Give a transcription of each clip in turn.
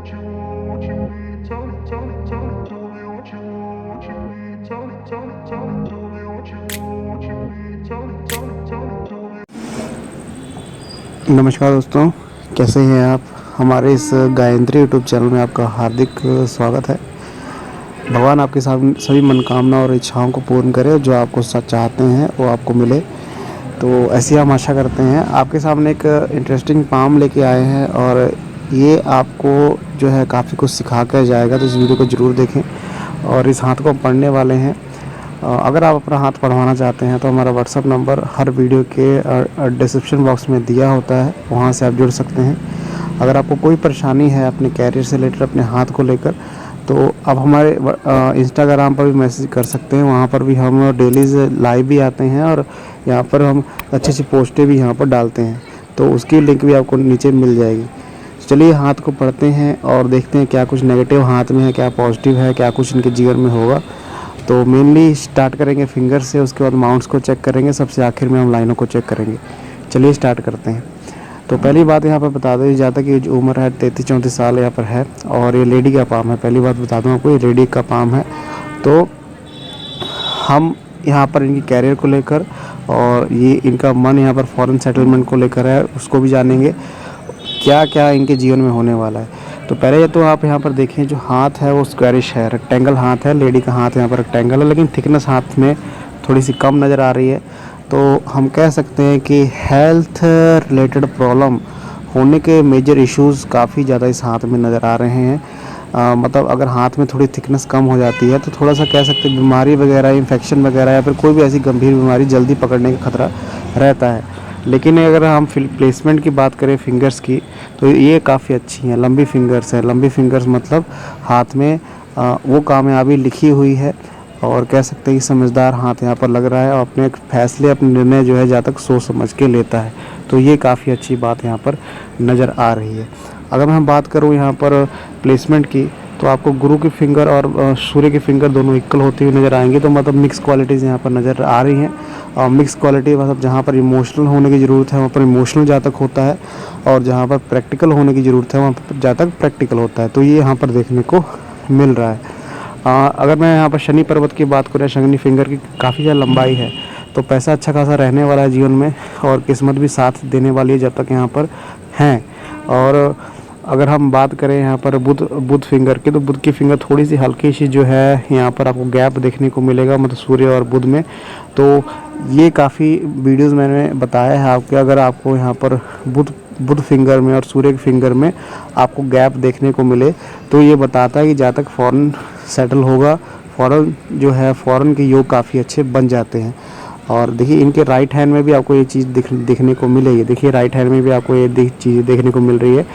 नमस्कार दोस्तों, कैसे हैं आप। हमारे इस गायत्री यूट्यूब चैनल में आपका हार्दिक स्वागत है। भगवान आपके सभी मनोकामना और इच्छाओं को पूर्ण करे, जो आपको चाहते हैं वो आपको मिले। तो ऐसी हम आशा करते हैं। आपके सामने एक इंटरेस्टिंग पाम लेके आए हैं और ये आपको जो है काफ़ी कुछ सिखा कर जाएगा, तो इस वीडियो को ज़रूर देखें। और इस हाथ को हम पढ़ने वाले हैं। अगर आप अपना हाथ पढ़वाना चाहते हैं तो हमारा व्हाट्सअप नंबर हर वीडियो के डिस्क्रिप्शन बॉक्स में दिया होता है, वहाँ से आप जुड़ सकते हैं। अगर आपको कोई परेशानी है अपने कैरियर से रिलेटेड, अपने हाथ को लेकर, तो आप हमारे इंस्टाग्राम पर भी मैसेज कर सकते हैं। वहाँ पर भी हम डेली लाइव भी आते हैं और यहाँ पर हम अच्छी अच्छी पोस्टें भी यहाँ पर डालते हैं, तो उसकी लिंक भी आपको नीचे मिल जाएगी। चलिए हाथ को पढ़ते हैं और देखते हैं क्या कुछ नेगेटिव हाथ में है, क्या पॉजिटिव है, क्या कुछ इनके जीवन में होगा। तो मेनली स्टार्ट करेंगे फिंगर से, उसके बाद माउंट्स को चेक करेंगे, सबसे आखिर में हम लाइनों को चेक करेंगे। चलिए स्टार्ट करते हैं। तो पहली बात यहाँ पर बता दी जाता है कि जो उम्र है 33-34 साल यहाँ पर है और ये लेडी का पाम है। पहली बात बता दूँ आपको, ये लेडी का पाम है। तो हम यहाँ पर इनकी कैरियर को लेकर और ये इनका मन यहाँ पर फॉरेन सेटलमेंट को लेकर है, उसको भी जानेंगे क्या क्या इनके जीवन में होने वाला है। तो पहले तो आप यहाँ पर देखें, जो हाथ है वो स्क्वायरिश है, रेक्टेंगल हाथ है। लेडी का हाथ यहाँ पर रेक्टेंगल है, लेकिन थिकनेस हाथ में थोड़ी सी कम नज़र आ रही है। तो हम कह सकते हैं कि हेल्थ रिलेटेड प्रॉब्लम होने के मेजर इश्यूज़ काफ़ी ज़्यादा इस हाथ में नज़र आ रहे हैं। मतलब अगर हाथ में थोड़ी थिकनेस कम हो जाती है तो थोड़ा सा कह सकते हैं बीमारी वगैरह, इन्फेक्शन वगैरह या फिर कोई भी ऐसी गंभीर बीमारी जल्दी पकड़ने का खतरा रहता है। लेकिन अगर हम प्लेसमेंट की बात करें फिंगर्स की, तो ये काफ़ी अच्छी हैं। लंबी फिंगर्स है। लंबी फिंगर्स मतलब हाथ में वो कामयाबी लिखी हुई है और कह सकते हैं कि समझदार हाथ यहाँ पर लग रहा है और अपने फैसले, अपने निर्णय जो है ज़्यादा तक सोच समझ के लेता है। तो ये काफ़ी अच्छी बात यहाँ पर नज़र आ रही है। अगर मैं बात करूँ यहाँ पर प्लेसमेंट की, तो आपको गुरु की फिंगर और सूर्य की फिंगर दोनों इक्वल होती हुई नज़र आएंगी। तो मतलब मिक्स क्वालिटीज़ यहाँ पर नज़र आ रही हैं। और मिक्स क्वालिटी मतलब जहाँ पर इमोशनल होने की ज़रूरत है वहाँ पर इमोशनल ज़्यादा तक होता है, और जहाँ पर प्रैक्टिकल होने की ज़रूरत है वहाँ पर ज़्यादा तक प्रैक्टिकल होता है। तो ये यहाँ पर देखने को मिल रहा है। अगर मैं यहाँ पर शनि पर्वत की बात करूँ, शनि फिंगर की काफ़ी ज़्यादा लंबाई है, तो पैसा अच्छा खासा रहने वाला है जीवन में और किस्मत भी साथ देने वाली है जब तक यहाँ पर हैं। और अगर हम बात करें यहाँ पर बुध फिंगर की, तो बुध की फिंगर थोड़ी सी हल्की सी जो है यहाँ पर आपको गैप देखने को मिलेगा, मतलब सूर्य और बुध में। तो ये काफ़ी वीडियोस मैंने बताया है आपके, अगर आपको यहाँ पर बुध फिंगर में और सूर्य की फिंगर में आपको गैप देखने को मिले, तो ये बताता है कि जहाँ तक फॉरेन सेटल होगा, फॉरेन जो है फॉरेन के योग काफ़ी अच्छे बन जाते हैं। और देखिए इनके राइट हैंड में भी आपको ये चीज़ दिखने को मिलेगी। देखिए राइट हैंड में भी आपको ये चीज़ देखने को मिल रही है।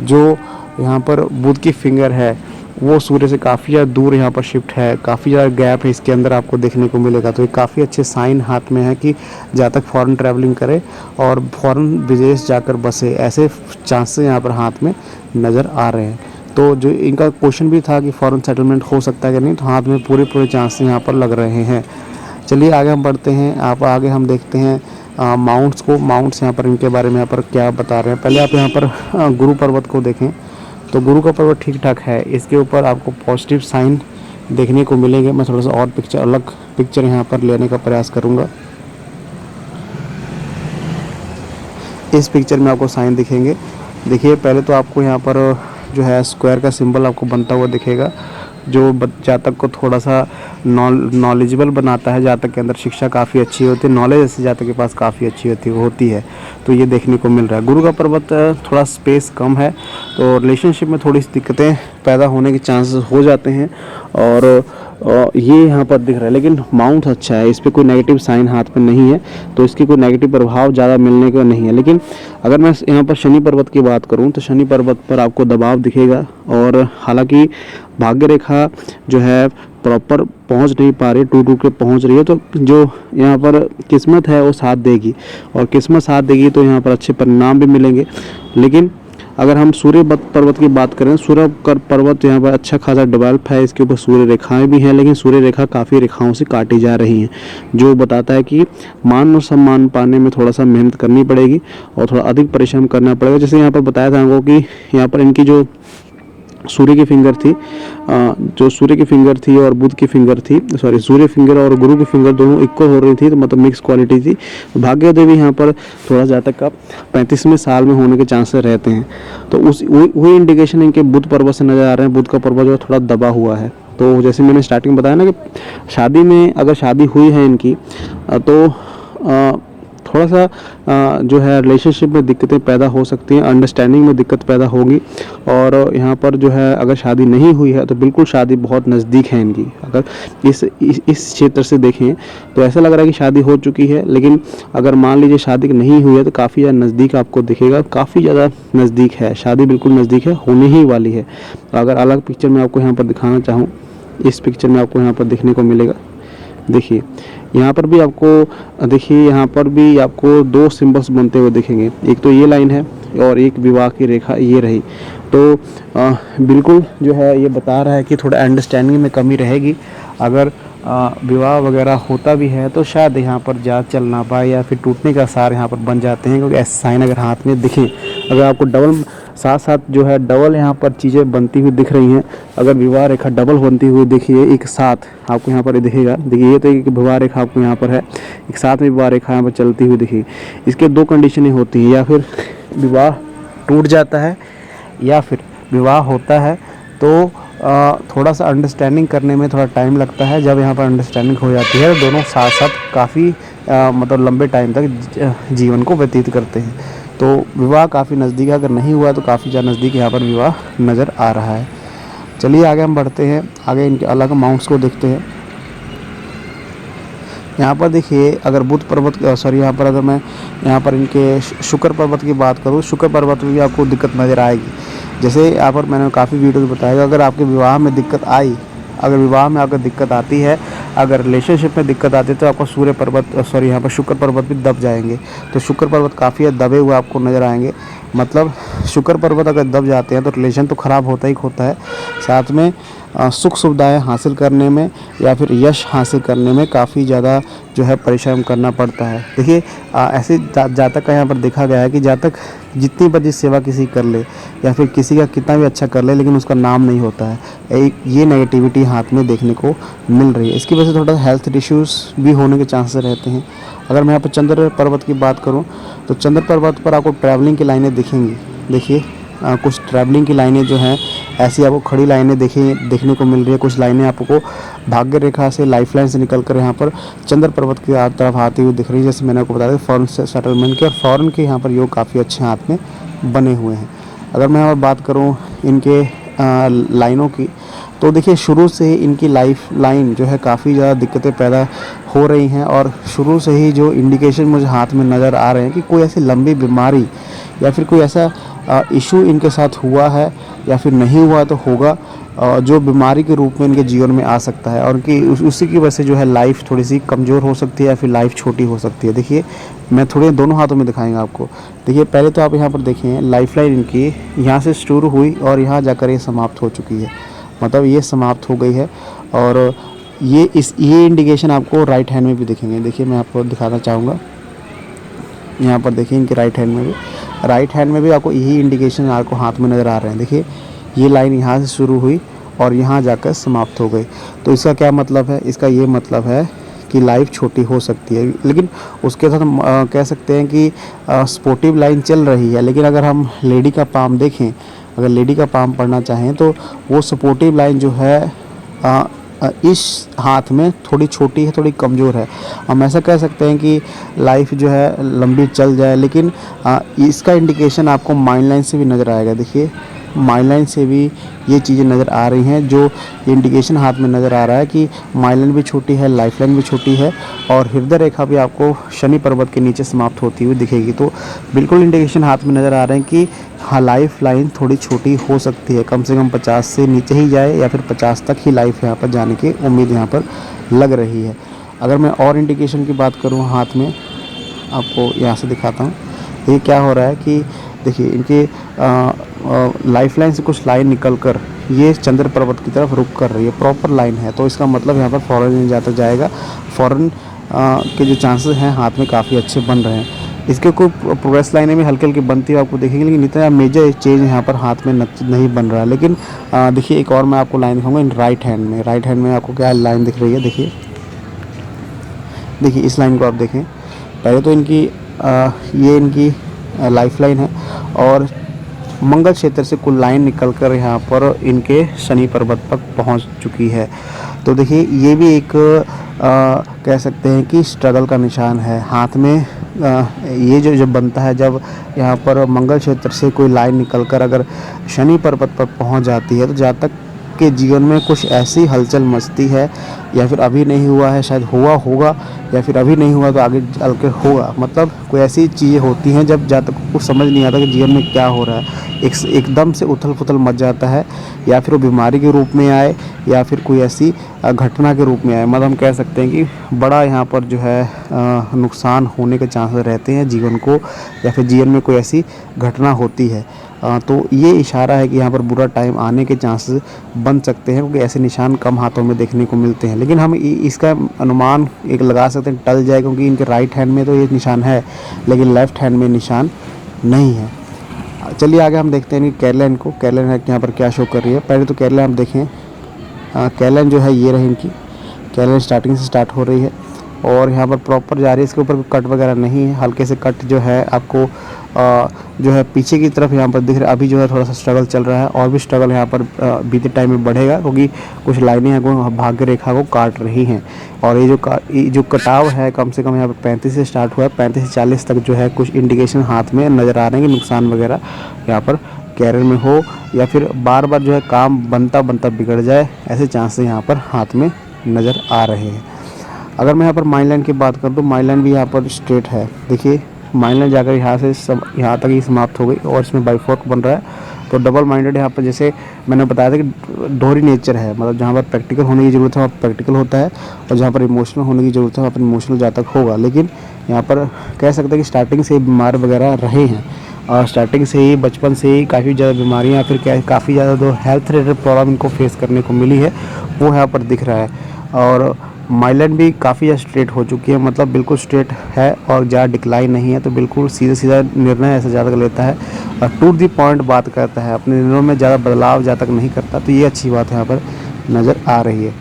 जो यहाँ पर बुध की फिंगर है वो सूर्य से काफ़ी ज़्यादा दूर यहाँ पर शिफ्ट है, काफ़ी ज़्यादा गैप है इसके अंदर आपको देखने को मिलेगा। तो ये काफ़ी अच्छे साइन हाथ में है कि जहाँ तक फॉरेन ट्रैवलिंग करे और फॉरेन विदेश जाकर बसे, ऐसे चांसेस यहाँ पर हाथ में नज़र आ रहे हैं। तो जो इनका क्वेश्चन भी था कि फॉरेन सेटलमेंट हो सकता है कि नहीं, तो हाथ में पूरे चांसेस यहाँ पर लग रहे हैं। चलिए आगे हम बढ़ते हैं। आगे हम देखते हैं माउंट्स को। माउंट्स यहाँ पर इनके बारे में यहाँ पर क्या बता रहे हैं। पहले आप यहाँ पर गुरु पर्वत को देखें, तो गुरु का पर्वत ठीक ठाक है। इसके ऊपर आपको पॉजिटिव साइन देखने को मिलेंगे। मैं थोड़ा सा और अलग पिक्चर यहाँ पर लेने का प्रयास करूँगा। इस पिक्चर में आपको साइन दिखेंगे। देखिए पहले तो आपको यहाँ पर जो है स्क्वायर का सिंबल आपको बनता हुआ दिखेगा, जो जातक को थोड़ा सा नॉलेजेबल बनाता है। जातक के अंदर शिक्षा काफ़ी अच्छी होती है, नॉलेज ऐसे जातक के पास काफ़ी अच्छी होती है। तो ये देखने को मिल रहा है। गुरु का पर्वत थोड़ा स्पेस कम है, तो रिलेशनशिप में थोड़ी सी दिक्कतें पैदा होने के चांसेस हो जाते हैं, और ये यहाँ पर दिख रहा है। लेकिन माउंट अच्छा है, इस पर कोई नेगेटिव साइन हाथ में नहीं है, तो इसकी कोई नेगेटिव प्रभाव ज़्यादा मिलने का नहीं है। लेकिन अगर मैं यहाँ पर शनि पर्वत की बात करूँ, तो शनि पर्वत पर आपको दबाव दिखेगा, और हालांकि भाग्य रेखा जो है प्रॉपर पहुंच नहीं पा रही, टूट के पहुंच रही है, तो जो यहाँ पर किस्मत है वो साथ देगी, और किस्मत साथ देगी तो यहाँ पर अच्छे परिणाम भी मिलेंगे। लेकिन अगर हम सूर्य पर्वत की बात करें, सूर्य पर्वत यहाँ पर अच्छा खासा डेवलप है, इसके ऊपर सूर्य रेखाएं भी हैं, लेकिन सूर्य रेखा काफ़ी रेखाओं से काटी जा रही हैं, जो बताता है कि मान और सम्मान पाने में थोड़ा सा मेहनत करनी पड़ेगी और थोड़ा अधिक परिश्रम करना पड़ेगा। जैसे यहाँ पर बताया था हमको कि यहाँ पर इनकी जो सूर्य की फिंगर थी, जो सूर्य की फिंगर थी और बुध की फिंगर थी, सॉरी सूर्य फिंगर और गुरु की फिंगर दोनों इक्वल हो रही थी, तो मतलब मिक्स क्वालिटी थी। भाग्य देवी यहाँ पर थोड़ा जातक का 35वें साल में होने के चांसेस रहते हैं। तो उस वही इंडिकेशन इनके बुध पर्वत से नजर आ रहे हैं। बुध का पर्वत जो है थोड़ा दबा हुआ है। तो जैसे मैंने स्टार्टिंग में बताया ना कि शादी में अगर शादी हुई है इनकी, तो थोड़ा सा जो है रिलेशनशिप में दिक्कतें पैदा हो सकती हैं, अंडरस्टैंडिंग में दिक्कत पैदा होगी। और यहाँ पर जो है अगर शादी नहीं हुई है तो बिल्कुल शादी बहुत नज़दीक है इनकी। अगर इस क्षेत्र से देखें तो ऐसा लग रहा है कि शादी हो चुकी है, लेकिन अगर मान लीजिए शादी नहीं हुई है तो काफ़ी ज़्यादा नज़दीक आपको दिखेगा, काफ़ी ज़्यादा नज़दीक है, शादी बिल्कुल नज़दीक है, होने ही वाली है। अगर अलग पिक्चर में आपको यहाँ पर दिखाना चाहूँ, इस पिक्चर में आपको यहाँ पर देखने को मिलेगा। देखिए यहाँ पर भी आपको, देखिए यहाँ पर भी आपको दो सिंबल्स बनते हुए दिखेंगे। एक तो ये लाइन है और एक विवाह की रेखा ये रही। तो बिल्कुल जो है ये बता रहा है कि थोड़ा अंडरस्टैंडिंग में कमी रहेगी। अगर विवाह वगैरह होता भी है तो शायद यहाँ पर ज़्यादा चल ना पाए या फिर टूटने का आसार यहाँ पर बन जाते हैं, क्योंकि ऐसे साइन अगर हाथ में दिखें, अगर आपको डबल साथ साथ जो है डबल यहाँ पर चीज़ें बनती हुई दिख रही हैं, अगर विवाह रेखा डबल बनती हुई देखिए एक साथ आपको यहाँ पर दिखेगा। देखिए ये तो एक विवाह रेखा आपको यहाँ पर है, एक साथ में विवाह रेखा यहाँ पर चलती हुई दिखेगी। इसके दो कंडीशनें होती हैं, या फिर विवाह टूट जाता है या फिर विवाह होता है। तो थोड़ा सा अंडरस्टैंडिंग करने में थोड़ा टाइम लगता है। जब यहाँ पर अंडरस्टैंडिंग हो जाती है दोनों साथ साथ काफ़ी मतलब लंबे टाइम तक जीवन को व्यतीत करते हैं। तो विवाह काफ़ी नज़दीक है, अगर नहीं हुआ तो काफ़ी ज़्यादा नज़दीक यहाँ पर विवाह नज़र आ रहा है। चलिए आगे हम बढ़ते हैं, आगे इनके अलग अमाउंट्स को देखते हैं। यहाँ पर देखिए अगर बुध पर्वत, सॉरी यहाँ पर अगर मैं यहाँ पर इनके शुक्र पर्वत की बात करूँ, शुक्र पर्वत में भी आपको दिक्कत नज़र आएगी। जैसे यहाँ पर मैंने काफ़ी वीडियो में बताया, अगर आपके विवाह में दिक्कत आई, अगर विवाह में अगर दिक्कत आती है, अगर रिलेशनशिप में दिक्कत आती है, तो आपका सूर्य पर्वत, सॉरी यहाँ पर शुक्र पर्वत भी दब जाएंगे। तो शुक्र पर्वत काफ़ी दबे हुए आपको नज़र आएंगे। मतलब शुक्र पर्वत अगर दब जाते हैं तो रिलेशन तो ख़राब होता ही होता है, साथ में सुख सुविधाएं हासिल करने में या फिर यश हासिल करने में काफ़ी ज़्यादा जो है परिश्रम करना पड़ता है। देखिए ऐसे जातक का यहाँ पर देखा गया है कि जातक जितनी बड़ी सेवा किसी कर ले या फिर किसी का कितना भी अच्छा कर ले, लेकिन उसका नाम नहीं होता है, एक ये नेगेटिविटी हाथ में देखने को मिल रही है। इसकी वजह से थोड़ा हेल्थ इश्यूज़ भी होने के चांसेस रहते हैं। अगर मैं यहाँ पर चंद्र पर्वत की बात करूँ तो चंद्र पर्वत पर आपको ट्रैवलिंग की लाइनें दिखेंगी। देखिए कुछ ट्रैवलिंग की लाइनें जो हैं ऐसी आपको खड़ी लाइनें देखने को मिल रही है। कुछ लाइनें आपको भाग्य रेखा से, लाइफ लाइन से निकल कर यहाँ पर चंद्र पर्वत की तरफ आती हुई दिख रही है। जैसे मैंने आपको बताया फॉरेन से सेटलमेंट के, और फॉरेन के यहाँ पर योग काफ़ी अच्छे हाथ में बने हुए हैं। अगर मैं यहाँ पर बात करूँ इनके लाइनों की, तो देखिए शुरू से ही इनकी लाइफ लाइन जो है काफ़ी ज़्यादा दिक्कतें पैदा हो रही हैं। और शुरू से ही जो इंडिकेशन मुझे हाथ में नज़र आ रहे हैं कि कोई ऐसी लंबी बीमारी या फिर कोई ऐसा इशू इनके साथ हुआ है या फिर नहीं हुआ तो होगा, जो बीमारी के रूप में इनके जीवन में आ सकता है, और उनकी उसी की वजह से जो है लाइफ थोड़ी सी कमज़ोर हो सकती है या फिर लाइफ छोटी हो सकती है। देखिए मैं थोड़े दोनों हाथों में दिखाएंगे आपको। देखिए पहले तो आप यहाँ पर देखें लाइफ लाइन इनकी यहाँ से शुरू हुई और यहाँ जाकर ये समाप्त हो चुकी है, मतलब ये समाप्त हो गई है। और ये इंडिकेशन आपको राइट हैंड में भी दिखेंगे। देखिए मैं आपको दिखाना चाहूँगा, यहाँ पर देखिए इनके राइट हैंड में भी आपको यही इंडिकेशन आपको हाथ में नज़र आ रहे हैं। देखिए ये लाइन यहाँ से शुरू हुई और यहाँ जाकर समाप्त हो गई। तो इसका क्या मतलब है? इसका ये मतलब है कि लाइफ छोटी हो सकती है, लेकिन उसके साथ हम कह सकते हैं कि स्पोर्टिव लाइन चल रही है। लेकिन अगर हम लेडी का पाम देखें, अगर लेडी का पाम पढ़ना चाहें तो वो सपोर्टिव लाइन जो है इस हाथ में थोड़ी छोटी है, थोड़ी कमज़ोर है। हम ऐसा कह सकते हैं कि लाइफ जो है लंबी चल जाए, लेकिन इसका इंडिकेशन आपको माइंड लाइन से भी नज़र आएगा। देखिए माइंड लाइन से भी ये चीज़ें नज़र आ रही हैं, जो इंडिकेशन हाथ में नज़र आ रहा है कि माइंड लाइन भी छोटी है, लाइफ लाइन भी छोटी है, और हृदय रेखा भी आपको शनि पर्वत के नीचे समाप्त होती हुई दिखेगी। तो बिल्कुल इंडिकेशन हाथ में नज़र आ रहे हैं कि हाँ लाइफ लाइन थोड़ी छोटी हो सकती है, कम से कम 50 से नीचे ही जाए या फिर 50 तक ही लाइफ यहाँ पर जाने की उम्मीद यहाँ पर लग रही है। अगर मैं और इंडिकेशन की बात करूँ हाथ में, आपको यहाँ से दिखाता हूँ। ये क्या हो रहा है कि देखिए इनके लाइफ लाइन से कुछ लाइन निकल कर ये चंद्र पर्वत की तरफ रुक कर रही है, प्रॉपर लाइन है। तो इसका मतलब यहाँ पर फॉरेन जाता जाएगा, फॉरेन के जो चांसेस हैं हाथ में काफ़ी अच्छे बन रहे हैं। इसके कोई प्रोग्रेस लाइनें भी हल्की हल्की बनती है आपको देखेंगे, लेकिन इतना मेजर चेंज यहाँ पर हाथ में नहीं बन रहा है। लेकिन देखिए एक और मैं आपको लाइन दिखाऊंगा इन राइट हैंड में आपको क्या लाइन दिख रही है। देखिए इस लाइन को आप देखें। पहले तो इनकी ये इनकी लाइफ लाइन है और मंगल क्षेत्र से कुल लाइन निकलकर यहाँ पर इनके शनि पर्वत तक पहुँच चुकी है। तो देखिए ये भी एक कह सकते हैं कि स्ट्रगल का निशान है हाथ में। ये जो जब बनता है, जब यहाँ पर मंगल क्षेत्र से कोई लाइन निकलकर अगर शनि पर्वत पर पहुँच जाती है, तो जहाँ तक के जीवन में कुछ ऐसी हलचल मचती है, या फिर अभी नहीं हुआ है, शायद हुआ होगा, या फिर अभी नहीं हुआ तो आगे चल के होगा। मतलब कोई ऐसी चीज़ें होती हैं जब जहाँ तक कुछ समझ नहीं आता कि जीवन में क्या हो रहा है, एकदम से उथल पुथल मच जाता है, या फिर वो बीमारी के रूप में आए, या फिर कोई ऐसी घटना के रूप में आए। मतलब हम कह सकते हैं कि बड़ा यहाँ पर जो है नुकसान होने के चांसेस रहते हैं जीवन को, या फिर जीवन में कोई ऐसी घटना होती है। तो ये इशारा है कि यहाँ पर बुरा टाइम आने के चांसेस बन सकते हैं, क्योंकि ऐसे निशान कम हाथों में देखने को मिलते हैं। लेकिन हम इसका अनुमान एक लगा सकते हैं टल जाए, क्योंकि इनके राइट हैंड में तो ये निशान है, लेकिन लेफ्ट हैंड में निशान नहीं है। चलिए आगे हम देखते हैं कि कैरलाइन को, कैरलाइन है यहाँ पर क्या शो कर रही है। पहले तो कैरलाइन हम देखें, कैरलाइन जो है ये रही इनकी, कैरलाइन स्टार्टिंग से स्टार्ट हो रही है और यहाँ पर प्रॉपर जा रही है। इसके ऊपर कट वगैरह नहीं है, हल्के से कट जो है आपको जो है पीछे की तरफ यहाँ पर दिख रहा है। अभी जो है थोड़ा सा स्ट्रगल चल रहा है, और भी स्ट्रगल यहाँ पर बीते टाइम में बढ़ेगा, क्योंकि कुछ लाइनें हैं वो भाग्य रेखा को काट रही हैं। और ये जो कटाव है कम से कम यहाँ पर 35 से स्टार्ट हुआ है, 35 से 40 तक जो है कुछ इंडिकेशन हाथ में नज़र आ रहे हैं कि नुकसान वगैरह यहाँ पर कैरियर में हो, या फिर बार बार जो है काम बनता बनता बिगड़ जाए, ऐसे चांसेस यहाँ पर हाथ में नज़र आ रहे हैं। अगर मैं यहाँ पर माइंड लाइन की बात करूँ तो माइंड लाइन भी यहाँ पर स्ट्रेट है। देखिए माइंड लाइन जाकर यहाँ से यहाँ तक ही समाप्त हो गई, और इसमें बाइफोर्क बन रहा है। तो डबल माइंडेड यहाँ पर, जैसे मैंने बताया था कि दोहरी नेचर है, मतलब जहाँ पर प्रैक्टिकल होने की ज़रूरत है वहाँ प्रैक्टिकल होता है, और जहाँ पर इमोशनल होने की ज़रूरत है वहाँ पर इमोशनल जहाँ तक होगा। लेकिन यहाँ पर कह सकते हैं कि स्टार्टिंग से बीमार वगैरह रहे हैं, और स्टार्टिंग से ही बचपन से ही काफ़ी ज़्यादा बीमारियाँ, फिर क्या काफ़ी ज़्यादा जो हेल्थ रिलेटेड प्रॉब्लम इनको फेस करने को मिली है वो यहाँ पर दिख रहा है। और माइलैंड भी काफ़ी ज़्यादा स्ट्रेट हो चुकी है, मतलब बिल्कुल स्ट्रेट है और ज़्यादा डिक्लाइन नहीं है। तो बिल्कुल सीधा सीधा निर्णय ऐसा ज़्यादा लेता है और टू द पॉइंट बात करता है, अपने निर्णयों में ज़्यादा बदलाव ज़्यादा तक नहीं करता। तो ये अच्छी बात यहाँ पर नज़र आ रही है।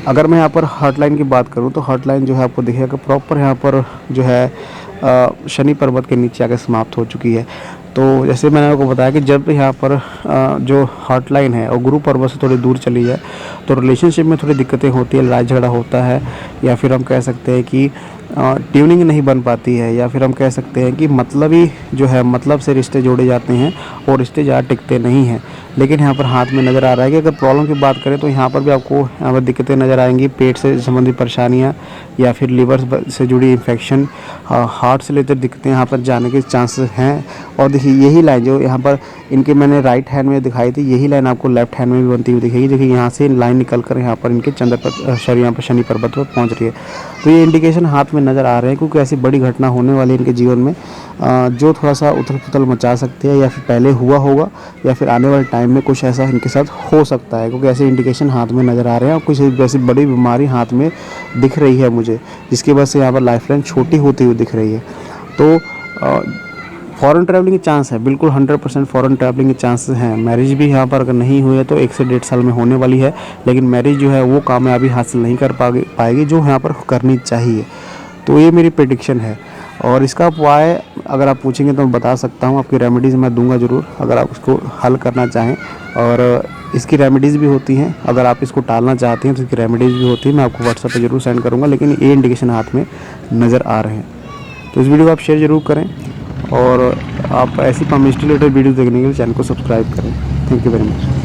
अगर मैं यहाँ पर हॉटलाइन की बात करूँ तो हॉटलाइन जो है आपको दिखेगा प्रॉपर यहाँ पर जो है शनि पर्वत के नीचे आकर समाप्त हो चुकी है। तो जैसे मैंने आपको बताया कि जब यहाँ पर जो हॉटलाइन है और गुरु पर्वत से थोड़ी दूर चली जाए तो रिलेशनशिप में थोड़ी दिक्कतें होती है, लड़ाई झगड़ा होता है, या फिर हम कह सकते हैं कि ट्यूनिंग नहीं बन पाती है, या फिर हम कह सकते हैं कि मतलबी जो है मतलब से रिश्ते जोड़े जाते हैं और रिश्ते ज़्यादा टिकते नहीं हैं। लेकिन यहाँ पर हाथ में नज़र आ रहा है कि अगर प्रॉब्लम की बात करें तो यहाँ पर भी आपको यहाँ पर दिक्कतें नज़र आएंगी, पेट से संबंधित परेशानियाँ या फिर लीवर से जुड़ी इन्फेक्शन, हार्ट से रिलेटेड दिक्कतें यहाँ पर जाने के चांसेस हैं। और देखिए यही लाइन जो यहाँ पर इनके मैंने राइट हैंड में दिखाई थी, यही लाइन आपको लेफ्ट हैंड में भी बनती हुई दिखेगी, जो कि यहाँ से लाइन निकल कर यहाँ पर इनके चंद्र पर यहाँ पर शनि पर्वत पर पहुँच रही है। तो ये इंडिकेशन हाथ में नज़र आ रहे हैं, क्योंकि ऐसी बड़ी घटना होने वाली है इनके जीवन में जो थोड़ा सा उथल पुथल मचा सकती है, या फिर पहले हुआ होगा या फिर आने वाले टाइम में कुछ ऐसा इनके साथ हो सकता है, क्योंकि ऐसे इंडिकेशन हाथ में नज़र आ रहे हैं और कुछ ऐसी बड़ी बीमारी हाथ में दिख रही है मुझे, जिसकी वजह से यहाँ पर लाइफ लाइन छोटी होती हुई दिख रही है। तो फॉरेन ट्रैवलिंग के चांस है, बिल्कुल 100% फॉरेन ट्रैवलिंग के चांसेस हैं। मैरिज भी यहाँ पर अगर नहीं हुई है तो 1 से 1.5 साल में होने वाली है, लेकिन मैरिज जो है वो कामयाबी हासिल नहीं कर पाएगी जो यहाँ पर करनी चाहिए। तो ये मेरी प्रेडिक्शन है, और इसका उपाय अगर आप पूछेंगे तो मैं बता सकता हूँ, आपकी रेमेडीज़ मैं दूंगा ज़रूर अगर आप उसको हल करना चाहें। और इसकी रेमेडीज़ भी होती हैं, अगर आप इसको टालना चाहते हैं तो इसकी रेमेडीज़ भी होती है, मैं आपको व्हाट्सएप पे ज़रूर सेंड करूँगा। लेकिन ये इंडिकेशन हाथ में नज़र आ रहे हैं। तो इस वीडियो को आप शेयर ज़रूर करें, और आप ऐसी फार्मास्यूटिकल रिलेटेड वीडियो देखने के लिए चैनल को सब्सक्राइब करें। Thank you very much.